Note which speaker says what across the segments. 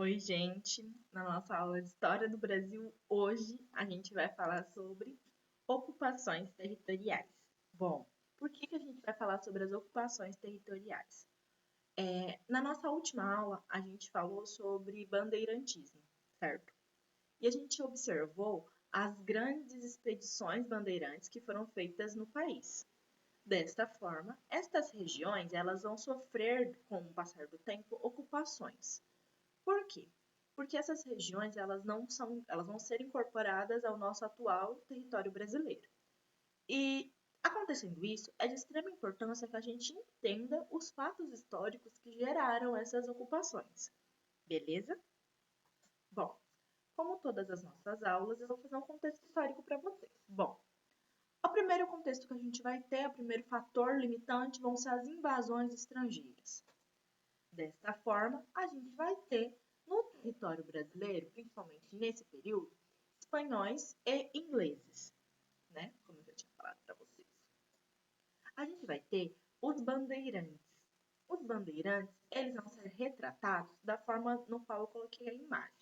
Speaker 1: Oi, gente! Na nossa aula de História do Brasil, hoje a gente vai falar sobre ocupações territoriais. Bom, por que a gente vai falar sobre as ocupações territoriais? Na nossa última aula, a gente falou sobre bandeirantismo, certo? E a gente observou as grandes expedições bandeirantes que foram feitas no país. Desta forma, estas regiões elas vão sofrer, com o passar do tempo, ocupações. Por quê? Porque essas regiões elas vão ser incorporadas ao nosso atual território brasileiro. E acontecendo isso, é de extrema importância que a gente entenda os fatos históricos que geraram essas ocupações. Beleza? Bom, como todas as nossas aulas, eu vou fazer um contexto histórico para vocês. Bom, o primeiro contexto que a gente vai ter, o primeiro fator limitante, vão ser as invasões estrangeiras. Desta forma, a gente vai ter no território brasileiro, principalmente nesse período, espanhóis e ingleses, né? Como eu já tinha falado para vocês. A gente vai ter os bandeirantes. Os bandeirantes, eles vão ser retratados da forma no qual eu coloquei a imagem.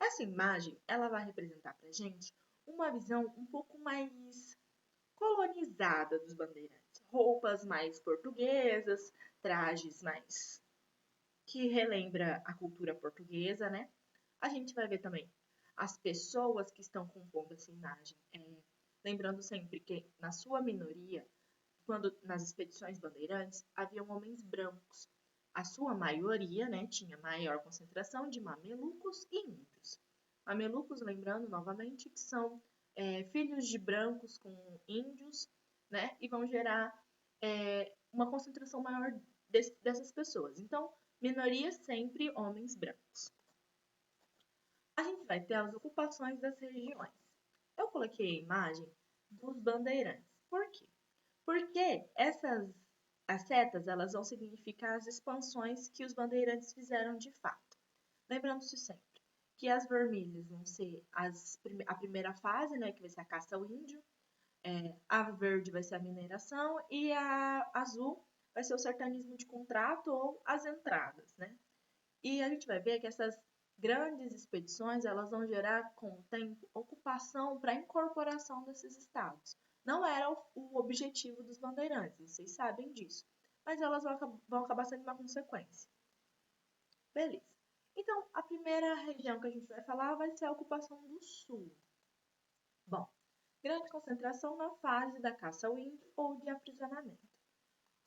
Speaker 1: Essa imagem, ela vai representar para a gente uma visão um pouco mais colonizada dos bandeirantes. Roupas mais portuguesas, trajes mais que relembra a cultura portuguesa, né? A gente vai ver também as pessoas que estão compondo essa imagem. Lembrando sempre que, na sua minoria, quando nas expedições bandeirantes, haviam homens brancos. A sua maioria, né, tinha maior concentração de mamelucos e índios. Mamelucos, lembrando novamente, que são filhos de brancos com índios, né, e vão gerar uma concentração maior dessas pessoas. Então, minoria sempre homens brancos. A gente vai ter as ocupações das regiões. Eu coloquei a imagem dos bandeirantes. Por quê? Porque as setas elas vão significar as expansões que os bandeirantes fizeram de fato. Lembrando-se sempre que as vermelhas vão ser a primeira fase, né, que vai ser a caça ao índio, a verde vai ser a mineração e a azul vai ser o sertanismo de contrato ou as entradas, né? E a gente vai ver que essas grandes expedições elas vão gerar com o tempo ocupação para a incorporação desses estados. Não era o objetivo dos bandeirantes, vocês sabem disso, mas elas vão acabar sendo uma consequência. Beleza. Então, a primeira região que a gente vai falar vai ser a ocupação do sul. Bom, grande concentração na fase da caça ao índio ou de aprisionamento.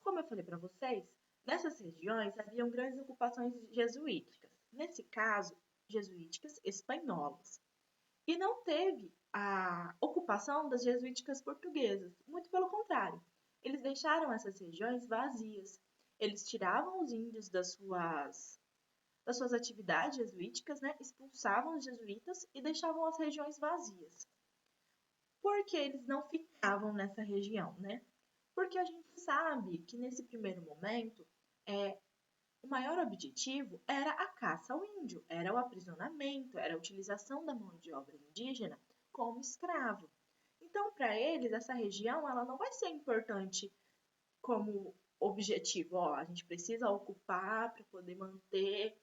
Speaker 1: Como eu falei para vocês, nessas regiões haviam grandes ocupações jesuíticas, nesse caso, jesuíticas espanholas. E não teve a ocupação das jesuíticas portuguesas, muito pelo contrário. Eles deixaram essas regiões vazias. Eles tiravam os índios das suas atividades jesuíticas, né? Expulsavam os jesuítas e deixavam as regiões vazias. Por que eles não ficavam nessa região, né? Porque a gente sabe que nesse primeiro momento, o maior objetivo era a caça ao índio, era o aprisionamento, era a utilização da mão de obra indígena como escravo. Então, para eles, essa região ela não vai ser importante como objetivo. Ó, a gente precisa ocupar para poder manter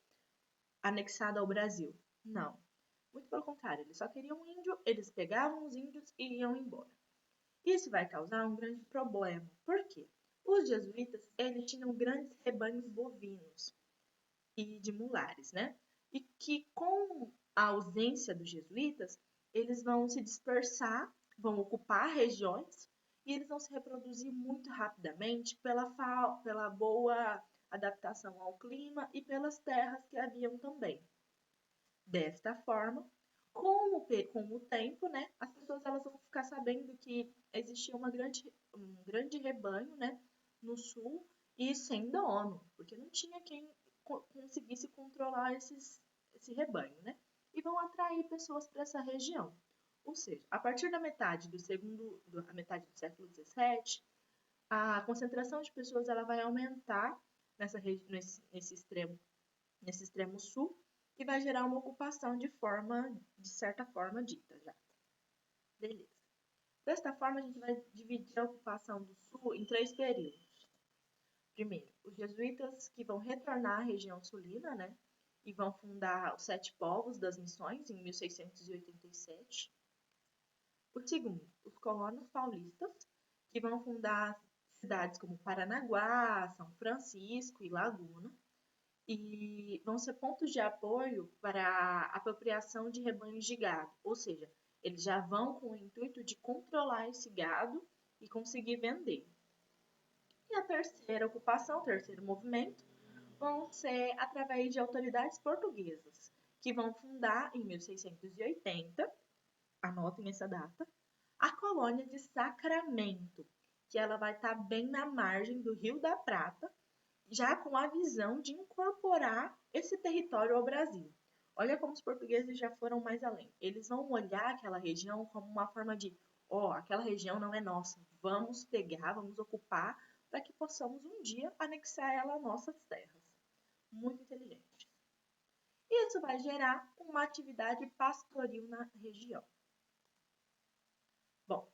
Speaker 1: anexado ao Brasil. Não. Muito pelo contrário, eles só queriam um índio, eles pegavam os índios e iam embora. Isso vai causar um grande problema. Por quê? Os jesuítas, eles tinham grandes rebanhos bovinos e de mulares, né? E que com a ausência dos jesuítas, eles vão se dispersar, vão ocupar regiões e eles vão se reproduzir muito rapidamente pela boa adaptação ao clima e pelas terras que haviam também. Desta forma, com o tempo, né, as pessoas elas vão ficar sabendo que existia um grande rebanho, né, no sul e sem dono, porque não tinha quem conseguisse controlar esse rebanho, né? E vão atrair pessoas para essa região. Ou seja, a partir da metade a metade do século XVII, a concentração de pessoas ela vai aumentar nesse extremo sul e vai gerar uma ocupação de certa forma dita já. Beleza. Desta forma, a gente vai dividir a ocupação do sul em 3 períodos. Primeiro, os jesuítas que vão retornar à região sulina, né? e vão fundar os 7 povos das Missões em 1687. O segundo, os colonos paulistas, que vão fundar cidades como Paranaguá, São Francisco e Laguna, e vão ser pontos de apoio para a apropriação de rebanhos de gado, ou seja, eles já vão com o intuito de controlar esse gado e conseguir vender. E a terceira ocupação, o terceiro movimento, vão ser através de autoridades portuguesas, que vão fundar em 1680, anotem essa data, a colônia de Sacramento, que ela vai estar bem na margem do Rio da Prata, já com a visão de incorporar esse território ao Brasil. Olha como os portugueses já foram mais além. Eles vão olhar aquela região como uma forma de, aquela região não é nossa, vamos pegar, vamos ocupar, para que possamos um dia anexar ela às nossas terras. Muito inteligente. E isso vai gerar uma atividade pastoril na região. Bom,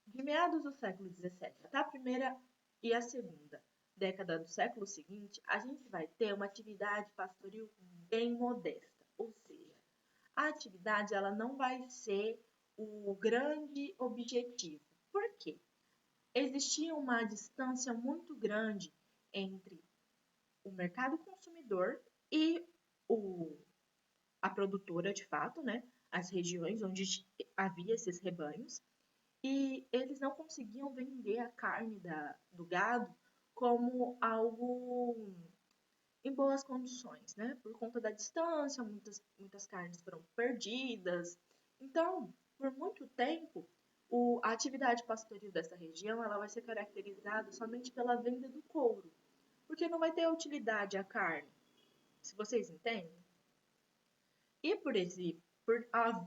Speaker 1: de meados do século XVII até a primeira e a segunda década do século seguinte, a gente vai ter uma atividade pastoril bem modesta, ou seja, a atividade ela não vai ser o grande objetivo. Por quê? Existia uma distância muito grande entre o mercado consumidor e a produtora, de fato, né? As regiões onde havia esses rebanhos, e eles não conseguiam vender a carne do gado como algo em boas condições, né? Por conta da distância, muitas carnes foram perdidas. Então, por muito tempo, a atividade pastoril dessa região ela vai ser caracterizada somente pela venda do couro, porque não vai ter utilidade a carne, se vocês entendem. E por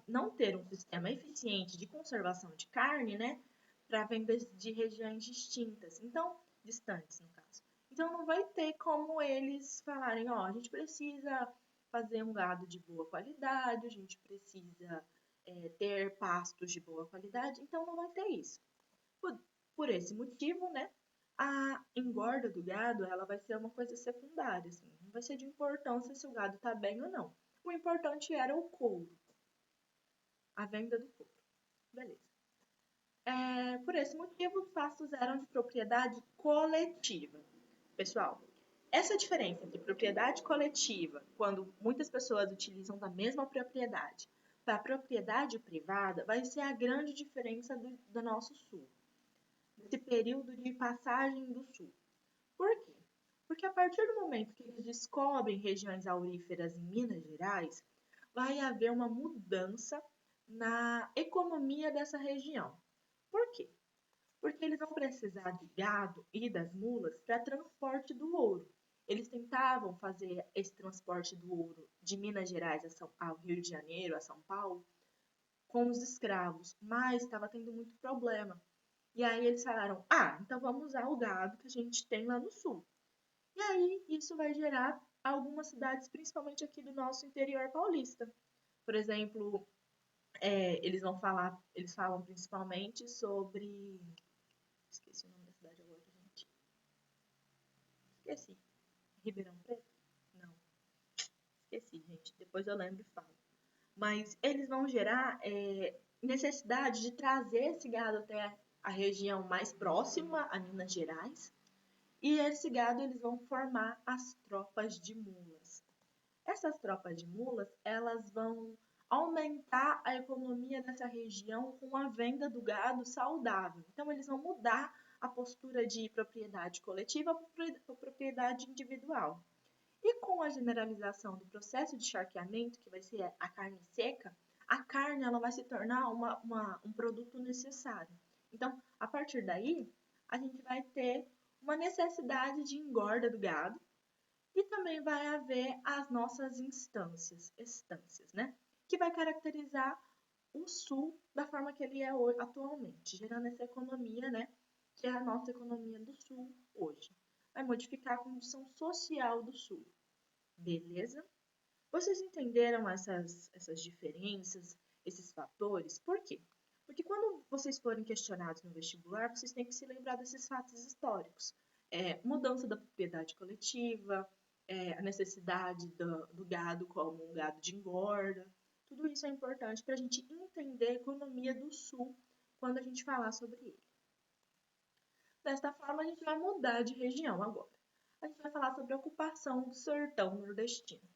Speaker 1: não ter um sistema eficiente de conservação de carne, né, para vendas de regiões distintas, então, distantes no caso. Então não vai ter como eles falarem, a gente precisa fazer um gado de boa qualidade, a gente precisa ter pastos de boa qualidade, então não vai ter isso. Por esse motivo, né, a engorda do gado ela vai ser uma coisa secundária, assim, não vai ser de importância se o gado está bem ou não. O importante era o couro, a venda do couro. Beleza. Por esse motivo, os pastos eram de propriedade coletiva. Pessoal, essa diferença entre propriedade coletiva, quando muitas pessoas utilizam da mesma propriedade, para a propriedade privada, vai ser a grande diferença do nosso sul, desse período de passagem do sul. Por quê? Porque a partir do momento que eles descobrem regiões auríferas em Minas Gerais, vai haver uma mudança na economia dessa região. Por quê? Porque eles vão precisar de gado e das mulas para transporte do ouro. Eles tentavam fazer esse transporte do ouro de Minas Gerais ao Rio de Janeiro, a São Paulo, com os escravos, mas estava tendo muito problema. E aí eles falaram, então vamos usar o gado que a gente tem lá no sul. E aí isso vai gerar algumas cidades, principalmente aqui do nosso interior paulista. Por exemplo, eles falam principalmente sobre... Esqueci o nome da cidade agora, gente. Esqueci. Ribeirão Preto? Não. Esqueci, gente. Depois eu lembro e falo. Mas eles vão gerar necessidade de trazer esse gado até a região mais próxima, a Minas Gerais. E esse gado eles vão formar as tropas de mulas. Essas tropas de mulas, elas vão aumentar a economia dessa região com a venda do gado saudável. Então, eles vão mudar a postura de propriedade coletiva para propriedade individual. E com a generalização do processo de charqueamento, que vai ser a carne seca, a carne ela vai se tornar um produto necessário. Então, a partir daí, a gente vai ter uma necessidade de engorda do gado e também vai haver as nossas estâncias, né? Que vai caracterizar o sul da forma que ele é atualmente, gerando essa economia, né? Que é a nossa economia do sul hoje. Vai modificar a condição social do sul. Beleza? Vocês entenderam essas diferenças, esses fatores? Por quê? Porque quando vocês forem questionados no vestibular, vocês têm que se lembrar desses fatos históricos. Mudança da propriedade coletiva, a necessidade do gado como um gado de engorda. Tudo isso é importante para a gente entender a economia do Sul quando a gente falar sobre ele. Desta forma, a gente vai mudar de região agora. A gente vai falar sobre a ocupação do sertão nordestino.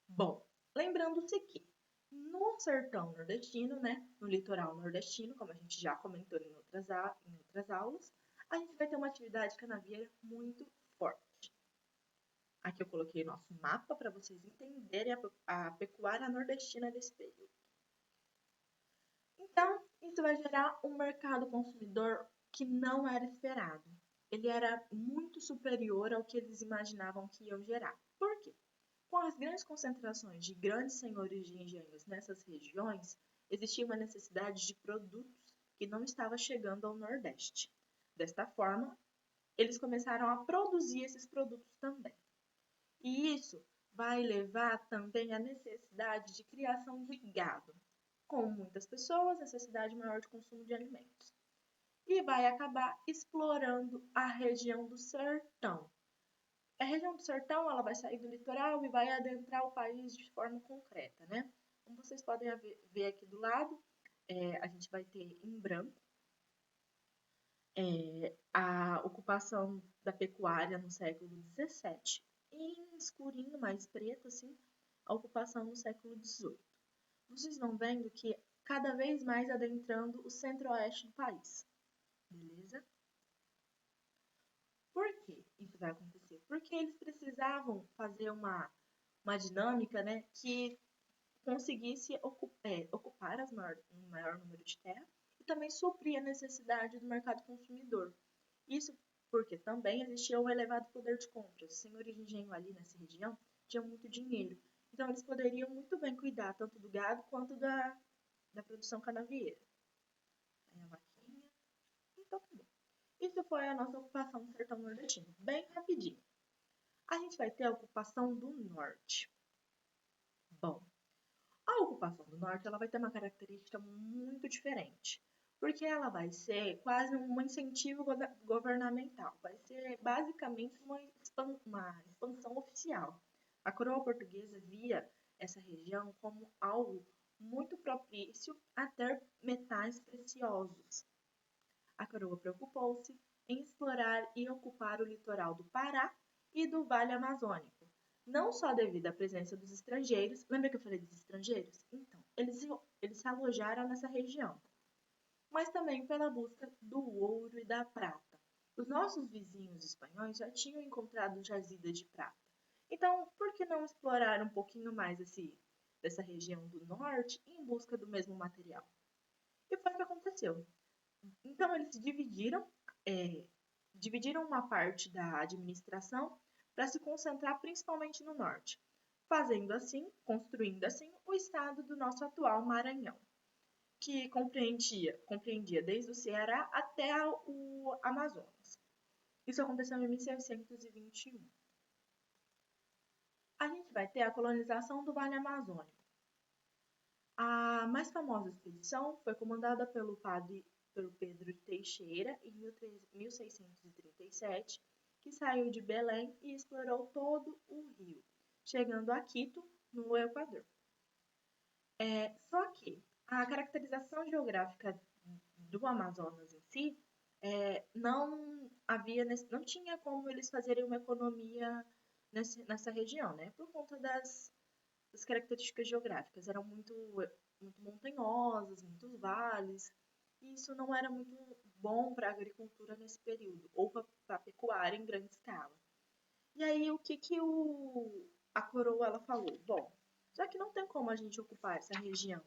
Speaker 1: Bom, lembrando-se que no sertão nordestino, né, no litoral nordestino, como a gente já comentou em outras aulas, a gente vai ter uma atividade canavieira muito forte. Aqui eu coloquei nosso mapa para vocês entenderem a pecuária nordestina desse período. Então, isso vai gerar um mercado consumidor que não era esperado. Ele era muito superior ao que eles imaginavam que iam gerar. Por quê? Com as grandes concentrações de grandes senhores de engenhos nessas regiões, existia uma necessidade de produtos que não estava chegando ao Nordeste. Desta forma, eles começaram a produzir esses produtos também. E isso vai levar também à necessidade de criação de gado. Com muitas pessoas, necessidade maior de consumo de alimentos. E vai acabar explorando a região do sertão. A região do sertão ela vai sair do litoral e vai adentrar o país de forma concreta, né? Como vocês podem ver aqui do lado, a gente vai ter em branco a ocupação da pecuária no século XVII e em escurinho, mais preto, assim, a ocupação no século XVIII. Vocês vão vendo que cada vez mais adentrando o centro-oeste do país, beleza? Por que isso vai acontecer? Porque eles precisavam fazer uma dinâmica, né, que conseguisse ocupar um maior número de terra e também suprir a necessidade do mercado consumidor. Isso porque também existia um elevado poder de compra. Os senhores de engenho ali nessa região tinham muito dinheiro. Então, eles poderiam muito bem cuidar tanto do gado quanto da produção canavieira. Aí a vaquinha. Então, tá bom. Isso foi a nossa ocupação do sertão nordestino. Bem rapidinho. A gente vai ter a ocupação do norte. Bom, a ocupação do norte ela vai ter uma característica muito diferente, porque ela vai ser quase um incentivo governamental, vai ser basicamente uma expansão oficial. A coroa portuguesa via essa região como algo muito propício a ter metais preciosos. A coroa preocupou-se em explorar e ocupar o litoral do Pará e do Vale Amazônico, não só devido à presença dos estrangeiros, lembra que eu falei dos estrangeiros? Então, eles se alojaram nessa região, mas também pela busca do ouro e da prata. Os nossos vizinhos espanhóis já tinham encontrado jazidas de prata. Então, por que não explorar um pouquinho mais dessa região do norte em busca do mesmo material? E foi o que aconteceu. Então, eles dividiram uma parte da administração para se concentrar principalmente no norte, construindo assim o estado do nosso atual Maranhão, que compreendia desde o Ceará até o Amazonas. Isso aconteceu em 1621. A gente vai ter a colonização do Vale Amazônico. A mais famosa expedição foi comandada pelo Pedro Teixeira em 1637, que saiu de Belém e explorou todo o rio, chegando a Quito, no Equador. Só que a caracterização geográfica do Amazonas em si não tinha como eles fazerem uma economia nessa região, né? Por conta das características geográficas. Eram muito montanhosas, muitos vales, e isso não era muito bom para a agricultura nesse período, ou para a pecuária em grande escala. E aí, o que a coroa ela falou? Bom, já que não tem como a gente ocupar essa região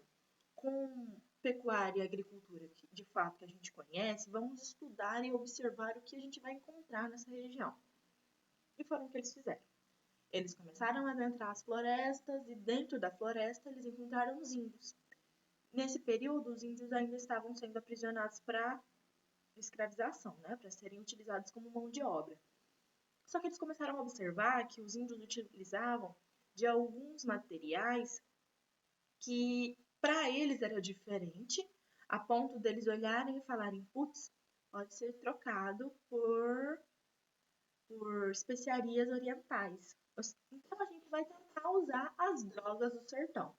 Speaker 1: com pecuária e agricultura de fato que a gente conhece, vamos estudar e observar o que a gente vai encontrar nessa região. E foram o que eles fizeram. Eles começaram a adentrar as florestas e dentro da floresta eles encontraram os índios. Nesse período, os índios ainda estavam sendo aprisionados para escravização, né, para serem utilizados como mão de obra. Só que eles começaram a observar que os índios utilizavam de alguns materiais que para eles era diferente, a ponto deles olharem e falarem, putz, pode ser trocado por por especiarias orientais. Então a gente vai tentar usar as drogas do sertão.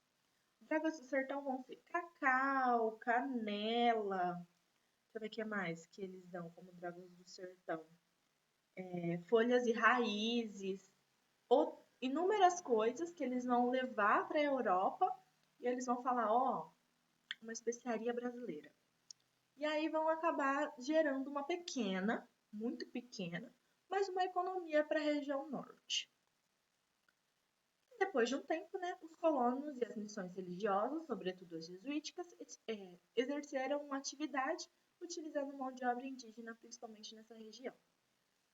Speaker 1: Drogas do sertão vão ser cacau, canela. Deixa eu ver o que mais que eles dão como drogas do sertão. Folhas e raízes, inúmeras coisas que eles vão levar para a Europa e eles vão falar, ó, uma especiaria brasileira. E aí vão acabar gerando uma pequena, muito pequena, mas uma economia para a região norte. Depois de um tempo, né, os colonos e as missões religiosas, sobretudo as jesuíticas, exerceram uma atividade utilizando mão de obra indígena, principalmente nessa região.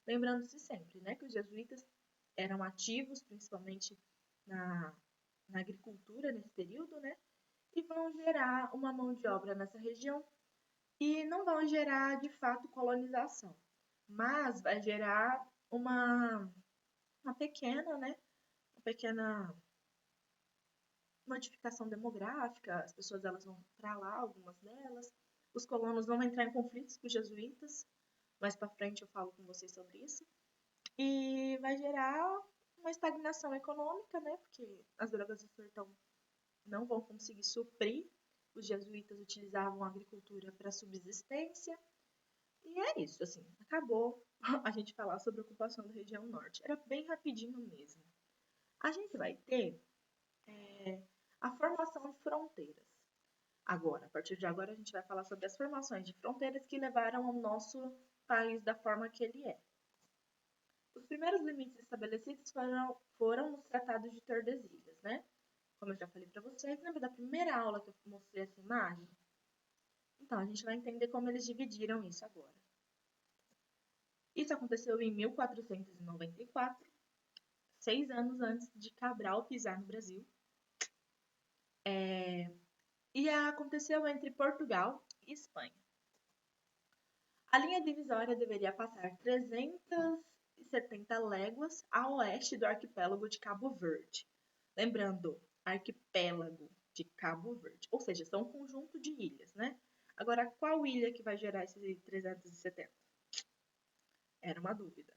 Speaker 1: Lembrando-se sempre, né, que os jesuítas eram ativos, principalmente na agricultura nesse período, né, e vão gerar uma mão de obra nessa região e não vão gerar, de fato, colonização, mas vai gerar uma pequena, né, uma pequena modificação demográfica, as pessoas elas vão para lá, algumas delas, os colonos vão entrar em conflitos com os jesuítas, mais para frente eu falo com vocês sobre isso, e vai gerar uma estagnação econômica, né, porque as drogas do sertão não vão conseguir suprir, os jesuítas utilizavam a agricultura para subsistência, e é isso, assim, acabou a gente falar sobre a ocupação da região norte, era bem rapidinho mesmo. A gente vai ter a formação de fronteiras. Agora, a partir de agora, a gente vai falar sobre as formações de fronteiras que levaram ao nosso país da forma que ele é. Os primeiros limites estabelecidos foram nos tratados de Tordesilhas, né? Como eu já falei para vocês, lembra da primeira aula que eu mostrei essa imagem? Então, a gente vai entender como eles dividiram isso agora. Isso aconteceu em 1494, 6 anos antes de Cabral pisar no Brasil. E aconteceu entre Portugal e Espanha. A linha divisória deveria passar 370 léguas a oeste do arquipélago de Cabo Verde. Lembrando, arquipélago de Cabo Verde, ou seja, são um conjunto de ilhas, né? Agora, qual ilha que vai gerar esses 370? Era uma dúvida.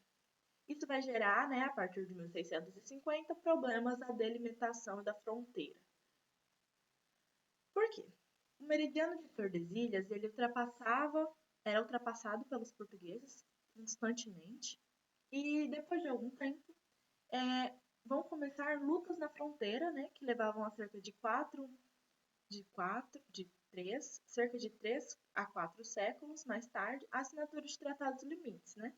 Speaker 1: Isso vai gerar, né, a partir de 1650, problemas na delimitação da fronteira. Por quê? O meridiano de Tordesilhas, ele era ultrapassado pelos portugueses constantemente, e depois de algum tempo, vão começar lutas na fronteira, né, que levavam a cerca de 3 a 4 séculos mais tarde, a assinatura de tratados limites, né,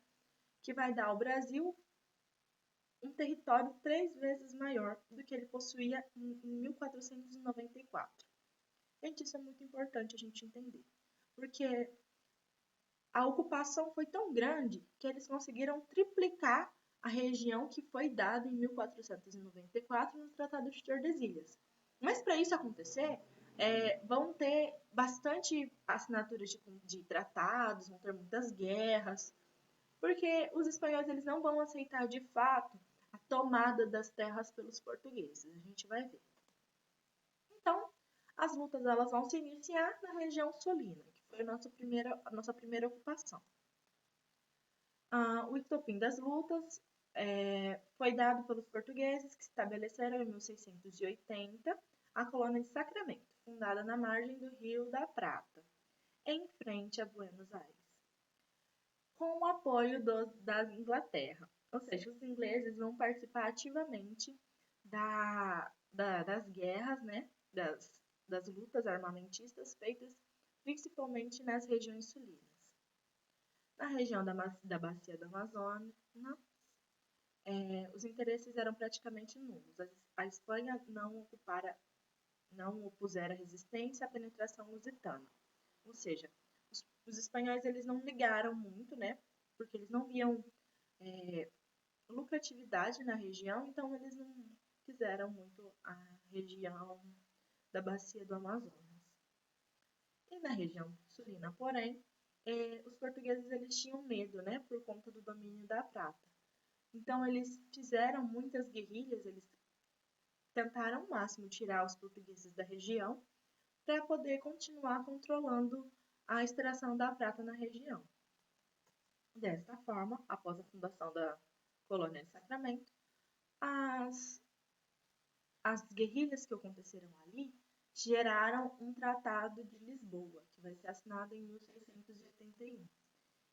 Speaker 1: que vai dar ao Brasil um território 3 vezes maior do que ele possuía em 1494. Gente, isso é muito importante a gente entender, porque a ocupação foi tão grande que eles conseguiram triplicar a região que foi dada em 1494 no Tratado de Tordesilhas. Mas para isso acontecer, vão ter bastante assinaturas de tratados, vão ter muitas guerras, porque os espanhóis eles não vão aceitar de fato a tomada das terras pelos portugueses. A gente vai ver. Então, as lutas elas vão se iniciar na região solina, que foi a nossa primeira ocupação. O estopim das lutas foi dado pelos portugueses, que estabeleceram em 1680 a colônia de Sacramento, fundada na margem do Rio da Prata, em frente a Buenos Aires, com o apoio da Inglaterra. Ou seja, os ingleses vão participar ativamente das guerras, né, das lutas armamentistas feitas principalmente nas regiões sulinas. Na região da bacia do Amazonas, os interesses eram praticamente nulos. A Espanha não opusera resistência à penetração lusitana. Ou seja, os espanhóis eles não ligaram muito, né? Porque eles não viam lucratividade na região, então eles não quiseram muito a região da bacia do Amazonas. E na região sulina, porém, os portugueses eles tinham medo, né, por conta do domínio da prata. Então eles fizeram muitas guerrilhas, eles tentaram ao máximo tirar os portugueses da região para poder continuar controlando a extração da prata na região. Desta forma, após a fundação Colônia de Sacramento, as guerrilhas que aconteceram ali geraram um Tratado de Lisboa, que vai ser assinado em 1681.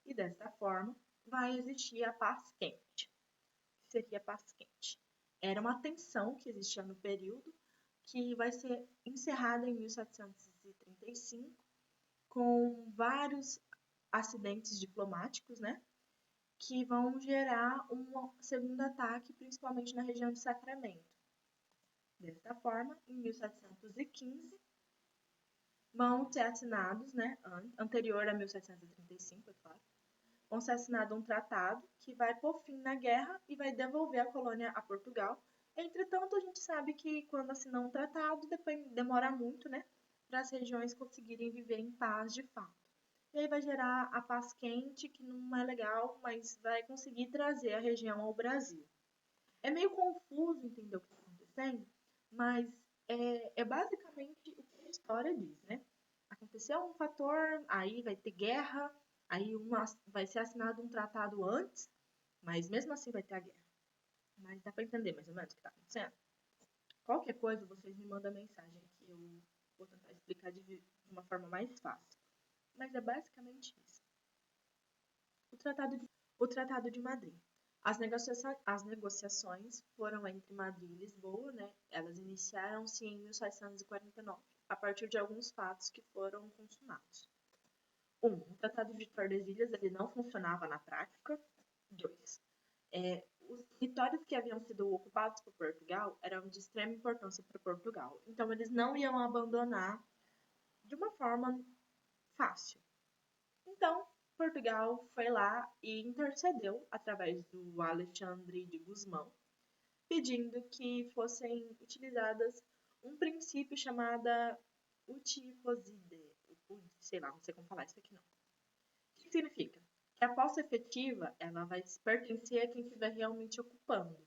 Speaker 1: E desta forma, vai existir a Paz Quente. O que seria a Paz Quente? Era uma tensão que existia no período, que vai ser encerrada em 1735, com vários acidentes diplomáticos, né? Que vão gerar um segundo ataque, principalmente na região de Sacramento. Desta forma, em 1715, vão ser assinados, né, anterior a 1735, é claro, vão ser assinado um tratado que vai pôr fim na guerra e vai devolver a colônia a Portugal. Entretanto, a gente sabe que quando assinar um tratado, depois demora muito, né, para as regiões conseguirem viver em paz de fato. E aí vai gerar a paz quente, que não é legal, mas vai conseguir trazer a região ao Brasil. É meio confuso entender o que está acontecendo, mas é basicamente o que a história diz, né? Aconteceu um fator, aí vai ter guerra, aí vai ser assinado um tratado antes, mas mesmo assim vai ter a guerra. Mas dá para entender mais ou menos o que está acontecendo? Qualquer coisa, vocês me mandam mensagem que eu vou tentar explicar de uma forma mais fácil. Mas é basicamente isso. O Tratado de Madrid. As negociações foram entre Madrid e Lisboa, né? Elas iniciaram-se em 1749, a partir de alguns fatos que foram consumados. O Tratado de Tordesilhas ele não funcionava na prática. 2. Os territórios que haviam sido ocupados por Portugal eram de extrema importância para Portugal. Então, eles não iam abandonar de uma forma fácil. Então, Portugal foi lá e intercedeu através do Alexandre de Gusmão, pedindo que fossem utilizadas um princípio chamado uticoside, sei lá, não sei como falar isso aqui não. O que significa? Que a posse efetiva ela vai pertencer a quem estiver realmente ocupando.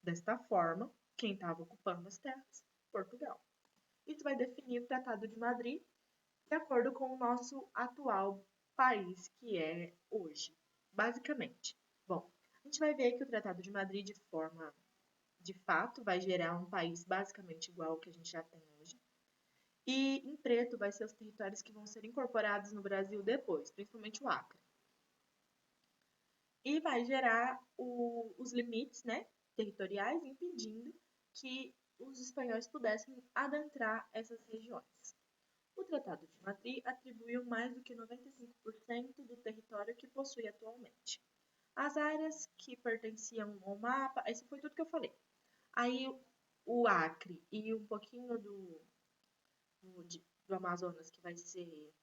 Speaker 1: Desta forma, quem estava ocupando as terras? Portugal. Isso vai definir o Tratado de Madrid de acordo com o nosso atual país, que é hoje, basicamente. Bom, a gente vai ver que o Tratado de Madrid, de fato, vai gerar um país basicamente igual ao que a gente já tem hoje. E em preto vai ser os territórios que vão ser incorporados no Brasil depois, principalmente o Acre. E vai gerar os limites, né, territoriais, impedindo que os espanhóis pudessem adentrar essas regiões. O Tratado de Madrid atribuiu mais do que 95% do território que possui atualmente. As áreas que pertenciam ao mapa, isso foi tudo que eu falei. Aí o Acre e um pouquinho do Amazonas que vai ser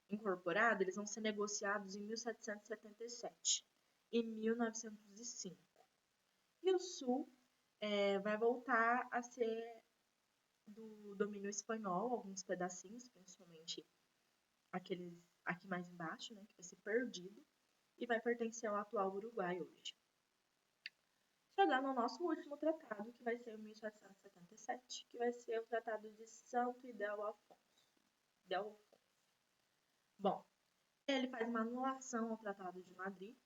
Speaker 1: incorporado, eles vão ser negociados em 1777 e 1905. E o Sul vai voltar a ser do domínio espanhol, alguns pedacinhos, principalmente aqueles aqui mais embaixo, né, que vai ser perdido e vai pertencer ao atual Uruguai hoje. Chegando ao nosso último tratado, que vai ser em 1777, que vai ser o Tratado de Santo Ildefonso. Bom, ele faz uma anulação ao Tratado de Madrid,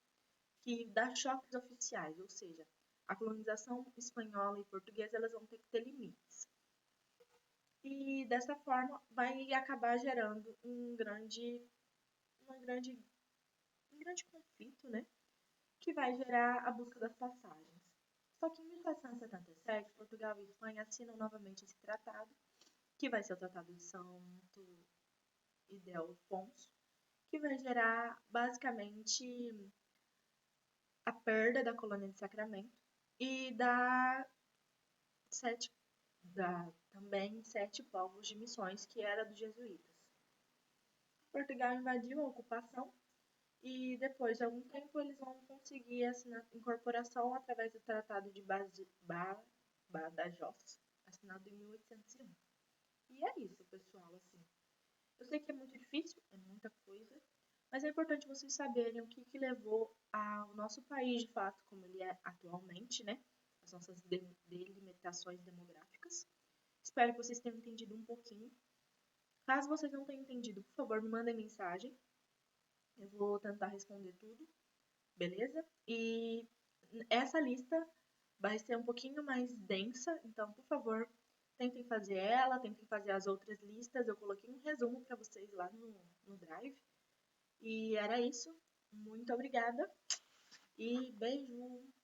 Speaker 1: que dá choques oficiais, ou seja, a colonização espanhola e portuguesa elas vão ter que ter limites. E dessa forma vai acabar gerando um grande conflito, né? Que vai gerar a busca das passagens. Só que em 1777, Portugal e Espanha assinam novamente esse tratado, que vai ser o Tratado de Santo Ildefonso, que vai gerar basicamente a perda da colônia de Sacramento e também 7 povos de missões, que era dos jesuítas. Portugal invadiu a ocupação e depois de algum tempo eles vão conseguir assinar incorporação através do Tratado de Badajoz, assinado em 1801. E é isso, pessoal, assim. Eu sei que é muito difícil, é muita coisa, mas é importante vocês saberem o que levou ao nosso país, de fato, como ele é atualmente, né? As nossas delimitações demográficas. Espero que vocês tenham entendido um pouquinho. Caso vocês não tenham entendido, por favor, me mandem mensagem. Eu vou tentar responder tudo, beleza? E essa lista vai ser um pouquinho mais densa, então, por favor, tentem fazer ela, tentem fazer as outras listas. Eu coloquei um resumo para vocês lá no Drive. E era isso. Muito obrigada e beijo!